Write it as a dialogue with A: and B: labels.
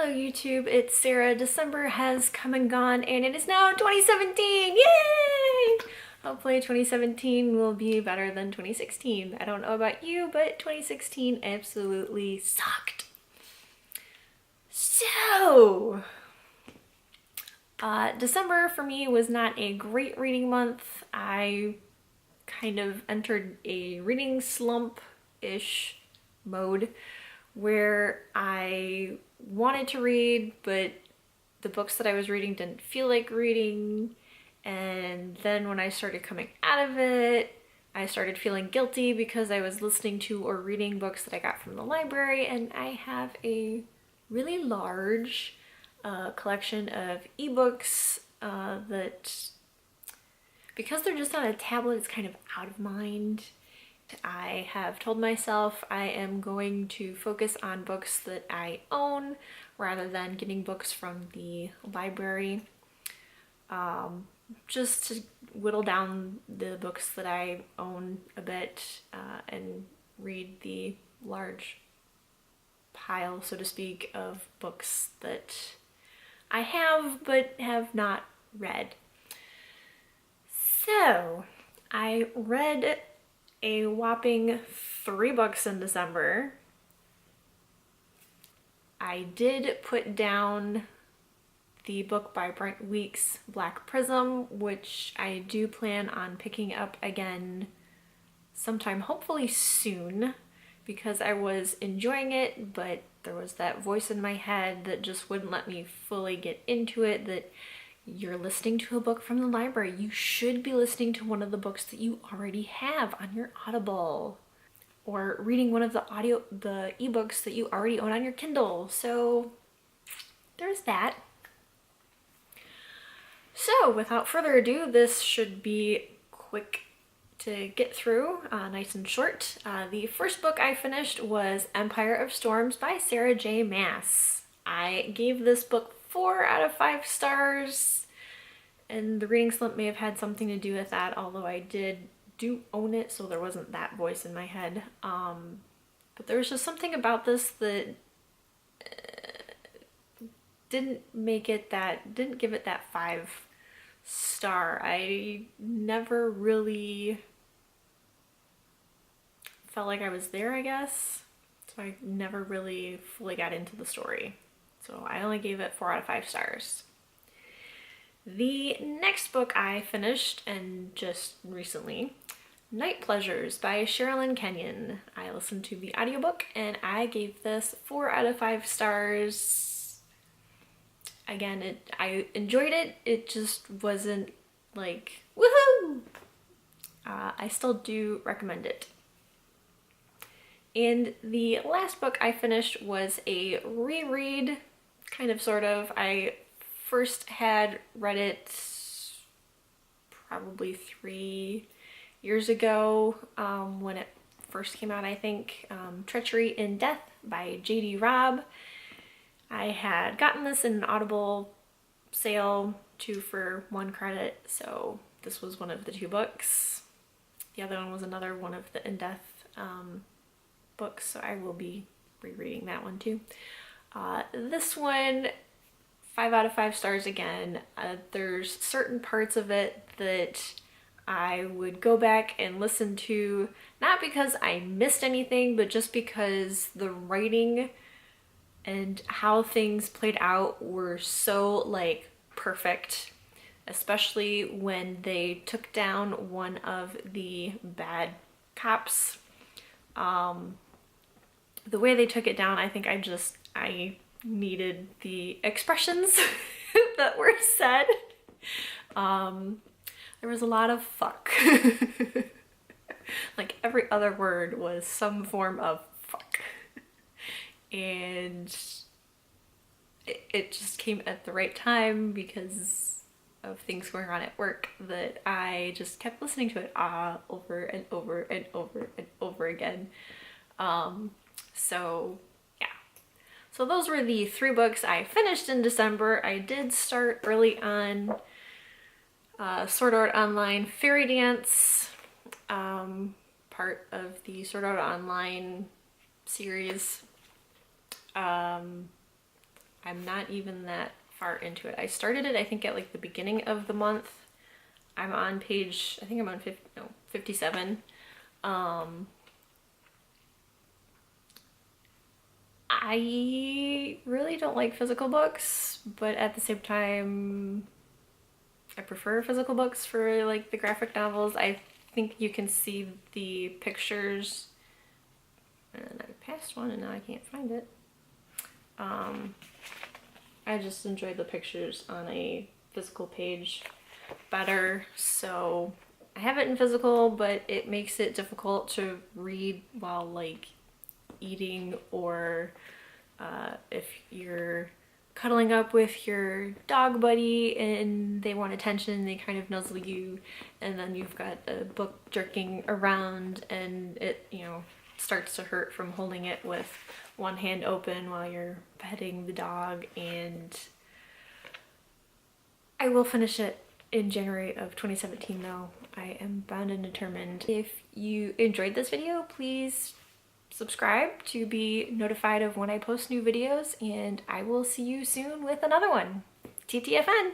A: Hello YouTube, it's Sarah. December has come and gone and it is now 2017! Yay! Hopefully 2017 will be better than 2016. I don't know about you, but 2016 absolutely sucked. So, December for me was not a great reading month. I kind of entered a reading slump-ish mode where I wanted to read, but the books that I was reading didn't feel like reading. And then when I started coming out of it, I started feeling guilty because I was listening to or reading books that I got from the library, and I have a really large collection of ebooks that, because they're just on a tablet, it's kind of out of mind. I have told myself I am going to focus on books that I own rather than getting books from the library, just to whittle down the books that I own a bit and read the large pile, so to speak, of books that I have but have not read. So I read a whopping 3 books in December. I did put down the book by Brent Weeks, Black Prism, which I do plan on picking up again sometime, hopefully soon, because I was enjoying it, but there was that voice in my head that just wouldn't let me fully get into it, that you're listening to a book from the library. You should be listening to one of the books that you already have on your Audible, or reading one of the ebooks that you already own on your Kindle. So there's that. So without further ado, this should be quick to get through, nice and short. The first book I finished was Empire of Storms by Sarah J. Maas. I gave this book 4 out of 5 stars, and the reading slump may have had something to do with that, although I do own it, so there wasn't that voice in my head. But there was just something about this that didn't give it that 5-star. I never really felt like I was there, I guess. So I never really fully got into the story. So I only gave it 4 out of 5 stars. The next book I finished, and just recently, Night Pleasures by Sherilyn Kenyon. I listened to the audiobook and I gave this 4 out of 5 stars. Again, I enjoyed it. It just wasn't like, woohoo! I still do recommend it. And the last book I finished was a reread, kind of, sort of. I first had read it probably 3 years ago when it first came out, I think. Treachery in Death by J.D. Robb. I had gotten this in an Audible sale, 2 for 1 credit, so this was one of the 2 books. The other one was another one of the In Death books, so I will be rereading that one too. This one, 5 out of 5 stars again. There's certain parts of it that I would go back and listen to, not because I missed anything, but just because the writing and how things played out were so, like, perfect. Especially when they took down one of the bad cops. The way they took it down, I think I needed the expressions that were said. There was a lot of fuck. Like, every other word was some form of fuck. And it just came at the right time because of things going on at work, that I just kept listening to it over and over and over and over again. So yeah. So those were the 3 books I finished in December. I did start early on Sword Art Online Fairy Dance, part of the Sword Art Online series. I'm not even that far into it. I started it, I think, at like the beginning of the month. I'm on page, I think I'm on 57. I really don't like physical books, but at the same time, I prefer physical books for like the graphic novels. I think you can see the pictures, and I passed one and now I can't find it. I just enjoy the pictures on a physical page better, so I have it in physical, but it makes it difficult to read while like eating, or if you're cuddling up with your dog buddy and they want attention, they kind of nuzzle you, and then you've got a book jerking around and it, you know, starts to hurt from holding it with one hand open while you're petting the dog. And I will finish it in January of 2017 though. I am bound and determined. If you enjoyed this video, please subscribe to be notified of when I post new videos, and I will see you soon with another one. TTFN!